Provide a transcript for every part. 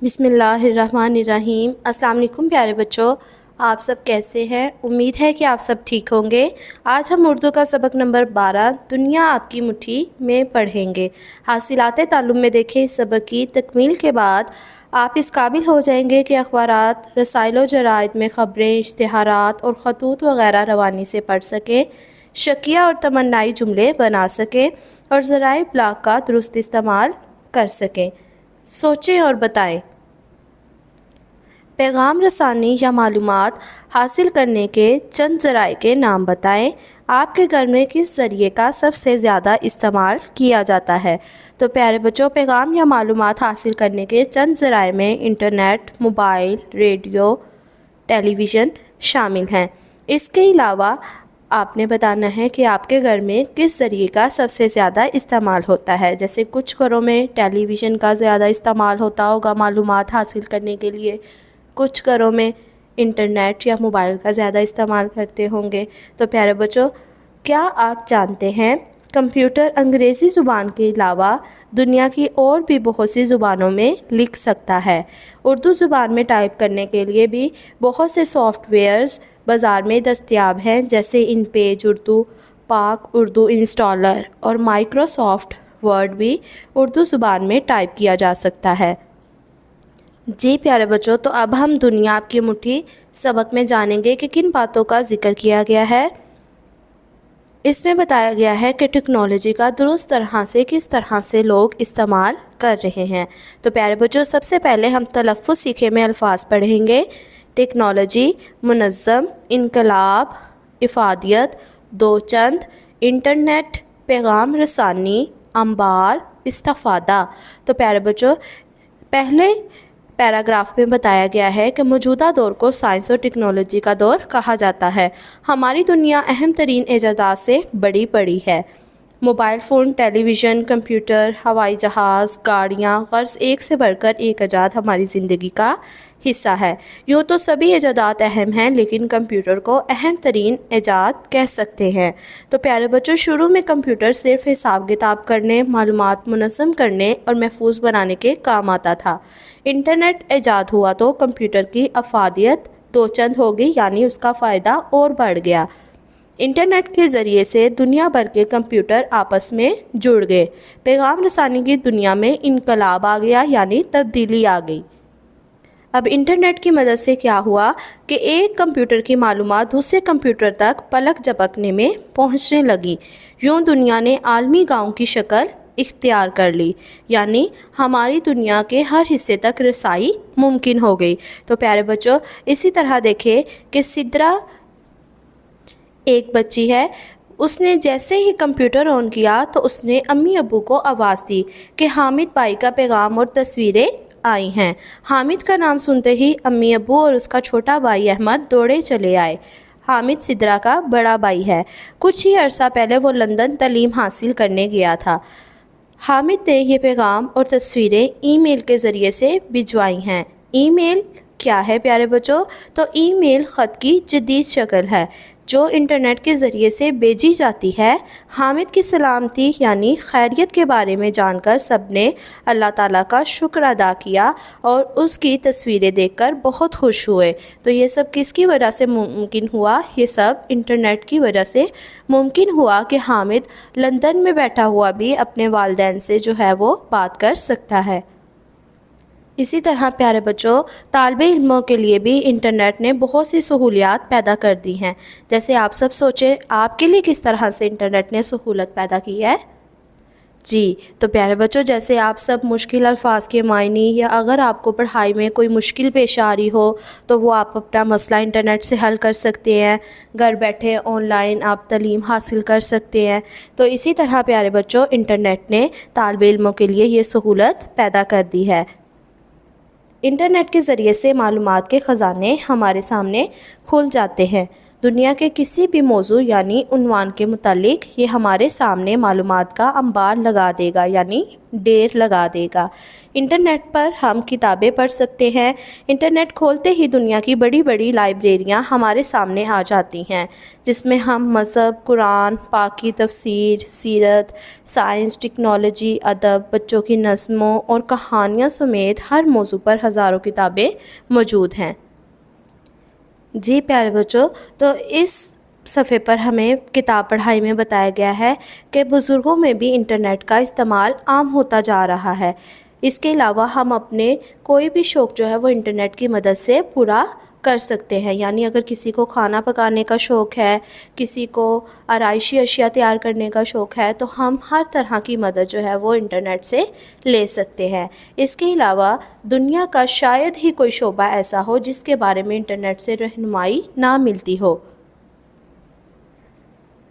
بسم اللہ الرحمن الرحیم۔ السلام علیکم پیارے بچوں، آپ سب کیسے ہیں؟ امید ہے کہ آپ سب ٹھیک ہوں گے۔ آج ہم اردو کا سبق نمبر 12 دنیا آپ کی مٹھی میں پڑھیں گے۔ حاصلات تعلم میں دیکھیں اس سبق کی تکمیل کے بعد آپ اس قابل ہو جائیں گے کہ اخبارات، رسائل و جرائد میں خبریں، اشتہارات اور خطوط وغیرہ روانی سے پڑھ سکیں، شکیہ اور تمنائی جملے بنا سکیں اور ذرائع ابلاغ کا درست استعمال کر سکیں۔ سوچیں اور بتائیں۔ پیغام رسانی یا معلومات حاصل کرنے کے چند ذرائع کے نام بتائیں۔ آپ کے گھر میں کس ذریعے کا سب سے زیادہ استعمال کیا جاتا ہے؟ تو پیارے بچوں، پیغام یا معلومات حاصل کرنے کے چند ذرائع میں انٹرنیٹ، موبائل، ریڈیو، ٹیلی ویژن شامل ہیں۔ اس کے علاوہ آپ نے بتانا ہے کہ آپ کے گھر میں کس ذریعے کا سب سے زیادہ استعمال ہوتا ہے۔ جیسے کچھ گھروں میں ٹیلی ویژن کا زیادہ استعمال ہوتا ہوگا معلومات حاصل کرنے کے لیے، کچھ گھروں میں انٹرنیٹ یا موبائل کا زیادہ استعمال کرتے ہوں گے۔ تو پیارے بچوں، کیا آپ جانتے ہیں کمپیوٹر انگریزی زبان کے علاوہ دنیا کی اور بھی بہت سی زبانوں میں لکھ سکتا ہے؟ اردو زبان میں ٹائپ کرنے کے لیے بھی بہت سے سافٹ ویئرز بازار میں دستیاب ہیں، جیسے ان پیج اردو، پاک اردو انسٹالر اور مائکروسافٹ ورڈ بھی اردو زبان میں ٹائپ کیا جا سکتا ہے۔ جی پیارے بچوں، تو اب ہم دنیا آپ کی مٹھی سبق میں جانیں گے کہ کن باتوں کا ذکر کیا گیا ہے۔ اس میں بتایا گیا ہے کہ ٹیکنالوجی کا درست طرح سے کس طرح سے لوگ استعمال کر رہے ہیں۔ تو پیارے بچوں، سب سے پہلے ہم تلفظ سیکھے میں الفاظ پڑھیں گے۔ ٹیکنالوجی، منظم، انقلاب، افادیت، دو چند، انٹرنیٹ، پیغام رسانی، انبار، استفادہ۔ تو پیارے بچوں، پہلے پیراگراف میں بتایا گیا ہے کہ موجودہ دور کو سائنس اور ٹیکنالوجی کا دور کہا جاتا ہے۔ ہماری دنیا اہم ترین ایجادات سے بڑی پڑی ہے۔ موبائل فون، ٹیلی ویژن، کمپیوٹر، ہوائی جہاز، گاڑیاں، غرض ایک سے بڑھ کر ایک ایجاد ہماری زندگی کا حصہ ہے۔ یوں تو سبھی ایجادات اہم ہیں، لیکن کمپیوٹر کو اہم ترین ایجاد کہہ سکتے ہیں۔ تو پیارے بچوں، شروع میں کمپیوٹر صرف حساب کتاب کرنے، معلومات منظم کرنے اور محفوظ بنانے کے کام آتا تھا۔ انٹرنیٹ ایجاد ہوا تو کمپیوٹر کی افادیت دو چند ہو گئی، یعنی اس کا فائدہ اور بڑھ گیا۔ انٹرنیٹ کے ذریعے سے دنیا بھر کے کمپیوٹر آپس میں جڑ گئے۔ پیغام رسانی کی دنیا میں انقلاب آ گیا، یعنی تبدیلی آ گئی۔ اب انٹرنیٹ کی مدد سے کیا ہوا کہ ایک کمپیوٹر کی معلومات دوسرے کمپیوٹر تک پلک جھپکنے میں پہنچنے لگی۔ یوں دنیا نے عالمی گاؤں کی شکل اختیار کر لی، یعنی ہماری دنیا کے ہر حصے تک رسائی ممکن ہو گئی۔ تو پیارے بچوں، اسی طرح دیکھیں کہ سدرا ایک بچی ہے، اس نے جیسے ہی کمپیوٹر آن کیا تو اس نے امی ابو کو آواز دی کہ حامد بھائی کا پیغام اور تصویریں آئی ہیں۔ حامد کا نام سنتے ہی امی ابو اور اس کا چھوٹا بھائی احمد دوڑے چلے آئے۔ حامد سدرا کا بڑا بھائی ہے۔ کچھ ہی عرصہ پہلے وہ لندن تعلیم حاصل کرنے گیا تھا۔ حامد نے یہ پیغام اور تصویریں ای میل کے ذریعے سے بھجوائی ہیں۔ ای میل کیا ہے پیارے بچوں؟ تو ای میل خط کی جدید شکل ہے جو انٹرنیٹ کے ذریعے سے بھیجی جاتی ہے۔ حامد کی سلامتی یعنی خیریت کے بارے میں جان کر سب نے اللہ تعالیٰ کا شکر ادا کیا اور اس کی تصویریں دیکھ کر بہت خوش ہوئے۔ تو یہ سب کس کی وجہ سے ممکن ہوا؟ یہ سب انٹرنیٹ کی وجہ سے ممکن ہوا کہ حامد لندن میں بیٹھا ہوا بھی اپنے والدین سے جو ہے وہ بات کر سکتا ہے۔ اسی طرح پیارے بچوں، طالب علموں کے لیے بھی انٹرنیٹ نے بہت سی سہولیات پیدا کر دی ہیں۔ جیسے آپ سب سوچیں آپ کے لیے کس طرح سے انٹرنیٹ نے سہولت پیدا کی ہے؟ جی تو پیارے بچوں، جیسے آپ سب مشکل الفاظ کے معنی یا اگر آپ کو پڑھائی میں کوئی مشکل پیش آ رہی ہو تو وہ آپ اپنا مسئلہ انٹرنیٹ سے حل کر سکتے ہیں۔ گھر بیٹھے آن لائن آپ تعلیم حاصل کر سکتے ہیں۔ تو اسی طرح پیارے بچوں، انٹرنیٹ نے طالب علموں کے لیے یہ سہولت پیدا کر دی ہے۔ انٹرنیٹ کے ذریعے سے معلومات کے خزانے ہمارے سامنے کھل جاتے ہیں۔ دنیا کے کسی بھی موضوع یعنی عنوان کے متعلق یہ ہمارے سامنے معلومات کا انبار لگا دے گا، یعنی ڈھیر لگا دے گا۔ انٹرنیٹ پر ہم کتابیں پڑھ سکتے ہیں۔ انٹرنیٹ کھولتے ہی دنیا کی بڑی بڑی لائبریریاں ہمارے سامنے آ جاتی ہیں، جس میں ہم مذہب، قرآن پاک کی تفسیر، سیرت، سائنس، ٹیکنالوجی، ادب، بچوں کی نظموں اور کہانیاں سمیت ہر موضوع پر ہزاروں کتابیں موجود ہیں۔ جی پیارے بچوں، تو اس صفحے پر ہمیں کتاب پڑھائی میں بتایا گیا ہے کہ بزرگوں میں بھی انٹرنیٹ کا استعمال عام ہوتا جا رہا ہے۔ اس کے علاوہ ہم اپنے کوئی بھی شوق جو ہے وہ انٹرنیٹ کی مدد سے پورا کر سکتے ہیں، یعنی اگر کسی کو کھانا پکانے کا شوق ہے، کسی کو آرائشی اشیاء تیار کرنے کا شوق ہے، تو ہم ہر طرح کی مدد جو ہے وہ انٹرنیٹ سے لے سکتے ہیں۔ اس کے علاوہ دنیا کا شاید ہی کوئی شعبہ ایسا ہو جس کے بارے میں انٹرنیٹ سے رہنمائی نہ ملتی ہو۔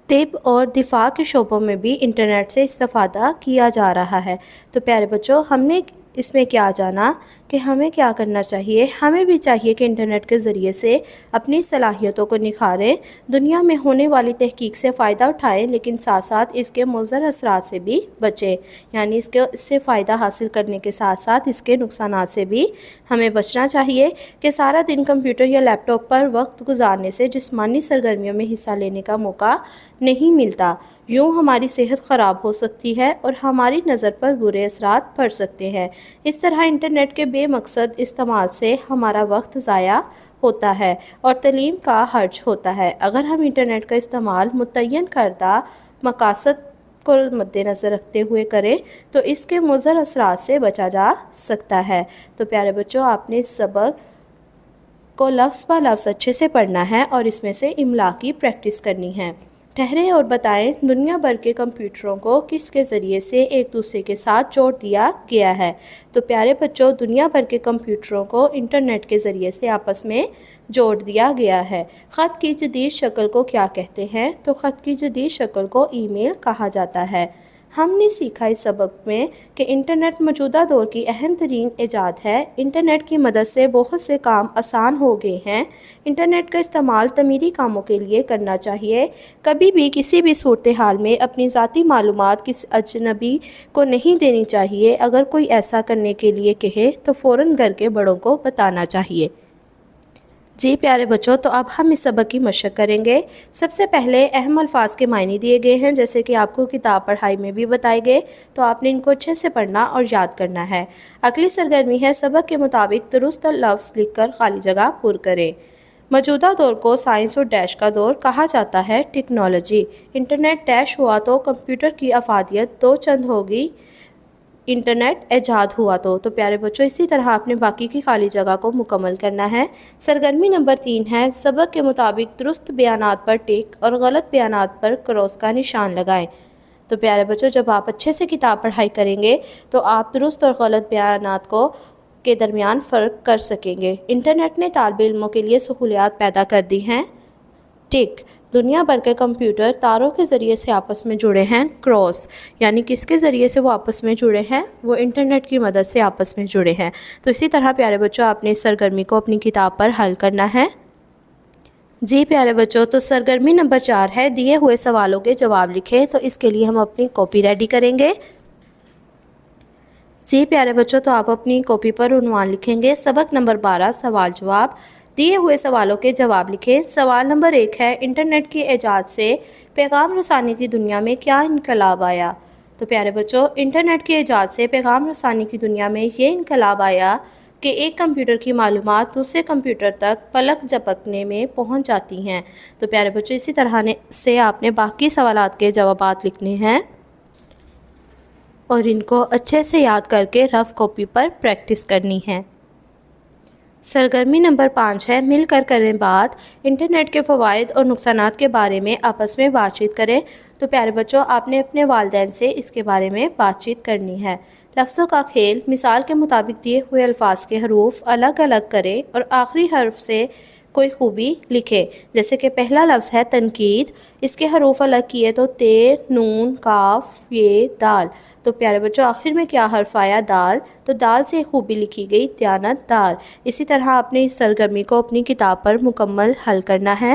طب اور دفاع کے شعبوں میں بھی انٹرنیٹ سے استفادہ کیا جا رہا ہے۔ تو پیارے بچوں، ہم نے اس میں کیا جانا کہ ہمیں کیا کرنا چاہیے؟ ہمیں بھی چاہیے کہ انٹرنیٹ کے ذریعے سے اپنی صلاحیتوں کو نکھاریں، دنیا میں ہونے والی تحقیق سے فائدہ اٹھائیں، لیکن ساتھ ساتھ اس کے مضر اثرات سے بھی بچیں، یعنی اس سے فائدہ حاصل کرنے کے ساتھ ساتھ اس کے نقصانات سے بھی ہمیں بچنا چاہیے کہ سارا دن کمپیوٹر یا لیپ ٹاپ پر وقت گزارنے سے جسمانی سرگرمیوں میں حصہ لینے کا موقع نہیں ملتا۔ یوں ہماری صحت خراب ہو سکتی ہے اور ہماری نظر پر برے اثرات پڑ سکتے ہیں۔ اس طرح انٹرنیٹ کے بے مقصد استعمال سے ہمارا وقت ضائع ہوتا ہے اور تعلیم کا خرچ ہوتا ہے۔ اگر ہم انٹرنیٹ کا استعمال متعین کردہ مقاصد کو مد نظر رکھتے ہوئے کریں تو اس کے مضر اثرات سے بچا جا سکتا ہے۔ تو پیارے بچوں، آپ نے اس سبق کو لفظ بہ لفظ اچھے سے پڑھنا ہے اور اس میں سے املا کی پریکٹس کرنی ہے۔ ٹھہریں اور بتائیں دنیا بھر کے کمپیوٹروں کو کس کے ذریعے سے ایک دوسرے کے ساتھ جوڑ دیا گیا ہے؟ تو پیارے بچوں، دنیا بھر کے کمپیوٹروں کو انٹرنیٹ کے ذریعے سے آپس میں جوڑ دیا گیا ہے۔ خط کی جدید شکل کو کیا کہتے ہیں؟ تو خط کی جدید شکل کو ای میل کہا جاتا ہے۔ ہم نے سیکھا اس سبق میں کہ انٹرنیٹ موجودہ دور کی اہم ترین ایجاد ہے۔ انٹرنیٹ کی مدد سے بہت سے کام آسان ہو گئے ہیں۔ انٹرنیٹ کا استعمال تعمیری کاموں کے لیے کرنا چاہیے۔ کبھی بھی کسی بھی صورتحال میں اپنی ذاتی معلومات کسی اجنبی کو نہیں دینی چاہیے۔ اگر کوئی ایسا کرنے کے لیے کہے تو فوراً گھر کے بڑوں کو بتانا چاہیے۔ جی پیارے بچوں، تو اب ہم اس سبق کی مشق کریں گے۔ سب سے پہلے اہم الفاظ کے معنی دیے گئے ہیں، جیسے کہ آپ کو کتاب پڑھائی میں بھی بتائے گئے، تو آپ نے ان کو اچھے سے پڑھنا اور یاد کرنا ہے۔ اگلی سرگرمی ہے سبق کے مطابق درست لفظ لکھ کر خالی جگہ پر کریں۔ موجودہ دور کو سائنس اور ڈیش کا دور کہا جاتا ہے۔ ٹیکنالوجی، انٹرنیٹ ڈیش ہوا تو کمپیوٹر کی افادیت دو چند ہوگی، انٹرنیٹ ایجاد ہوا تو پیارے بچوں اسی طرح آپ نے باقی کی خالی جگہ کو مکمل کرنا ہے۔ سرگرمی نمبر 3 ہے سبق کے مطابق درست بیانات پر ٹک اور غلط بیانات پر کراس کا نشان لگائیں۔ تو پیارے بچوں، جب آپ اچھے سے کتاب پڑھائی کریں گے تو آپ درست اور غلط بیانات کے درمیان فرق کر سکیں گے۔ انٹرنیٹ نے طالب علموں کے لیے سہولیات پیدا کر دی ہیں۔ ٹک، دنیا بھر کے کمپیوٹر تاروں کے ذریعے سے آپس میں جڑے ہیں۔ کراس، یعنی کس کے ذریعے سے وہ آپس میں جڑے ہیں؟ وہ انٹرنیٹ کی مدد سے آپس میں جڑے ہیں۔ تو اسی طرح پیارے بچوں آپ نے اس سرگرمی کو اپنی کتاب پر حل کرنا ہے۔ جی پیارے بچوں، تو سرگرمی نمبر 4 ہے دیے ہوئے سوالوں کے جواب لکھیں۔ تو اس کے لیے ہم اپنی کاپی ریڈی کریں گے۔ جی پیارے بچوں، تو آپ اپنی کاپی پر عنوان لکھیں گے سبق نمبر 12 سوال جواب۔ دیے ہوئے سوالوں کے جواب لکھیں۔ سوال نمبر 1 ہے انٹرنیٹ کی ایجاد سے پیغام رسانی کی دنیا میں کیا انقلاب آیا؟ تو پیارے بچوں، انٹرنیٹ کی ایجاد سے پیغام رسانی کی دنیا میں یہ انقلاب آیا کہ ایک کمپیوٹر کی معلومات دوسرے کمپیوٹر تک پلک جھپکنے میں پہنچ جاتی ہیں۔ تو پیارے بچوں اسی طرح سے آپ نے باقی سوالات کے جوابات لکھنے ہیں اور ان کو اچھے سے یاد کر کے رف کاپی پر پریکٹس کرنی ہے۔ سرگرمی نمبر 5 ہے مل کر کریں بات۔ انٹرنیٹ کے فوائد اور نقصانات کے بارے میں آپس میں بات چیت کریں۔ تو پیارے بچوں آپ نے اپنے والدین سے اس کے بارے میں بات چیت کرنی ہے۔ لفظوں کا کھیل، مثال کے مطابق دیے ہوئے الفاظ کے حروف الگ الگ کریں اور آخری حرف سے کوئی خوبی لکھیں۔ جیسے کہ پہلا لفظ ہے تنقید، اس کے حروف الگ کیے تو ت، نون، کاف، یہ، دال۔ تو پیارے بچوں آخر میں کیا حرف آیا؟ دال۔ تو دال سے خوبی لکھی گئی دیانت دار۔ اسی طرح آپ نے اس سرگرمی کو اپنی کتاب پر مکمل حل کرنا ہے۔